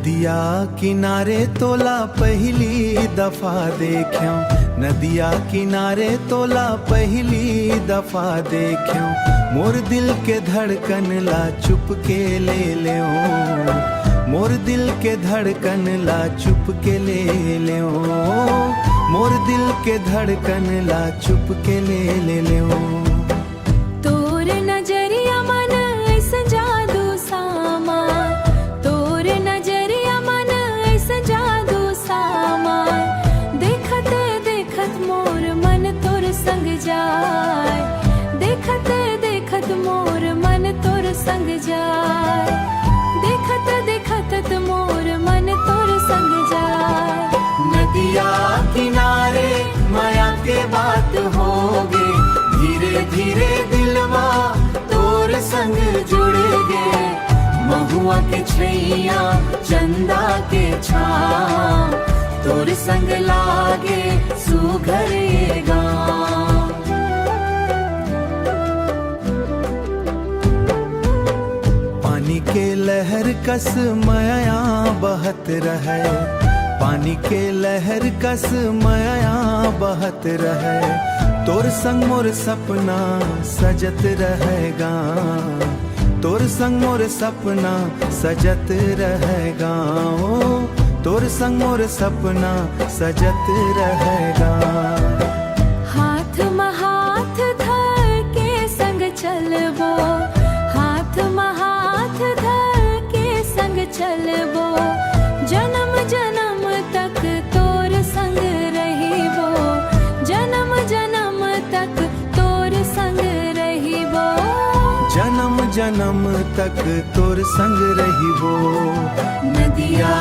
नदिया किनारे तोला पहली दफा देख्यो, नदिया किनारे तोला पहली दफा देख्यो। मोर दिल के धड़कन ला चुप के ले ल्यो, मोर दिल के धड़कन ला चुप के ले ल्यो, मोर दिल के धड़कन ला चुप के ले ल्यो। तोर नजरिया मन ऐसा जादू सामा, तोर नजरिया मन ऐसा जादू सामा। देखत देखत मोर मन तोर संग जाए, देखत देखत मोर मन तोर संग जाए, देखत देखत मोर मन तोर संग जाए। नदिया किनारे माया के बात होगे, धीरे धीरे दिलवा तोर संग जुड़ गे। महुआ के छैया चंदा के छाँव, तोर संग लागे सुघरेगा। पानी के लहर कस माया बहत रहे, पानी के लहर कस माया बहत रहे। तोर संग मोर सपना सजत रहेगा, तोर संग मोर सपना सजत रहेगा, ओ तोर संग मोर सपना सजत रहेगा। हाथ में हाथ धर के संग चलबो, हाथ में हाथ धर के संग चलबो। जन्म जन्म तक तोर संग रहिबो, जन्म जन्म तक तोर संग रहिबो, जन्म जन्म तक तोर संग रहिबो। नदिया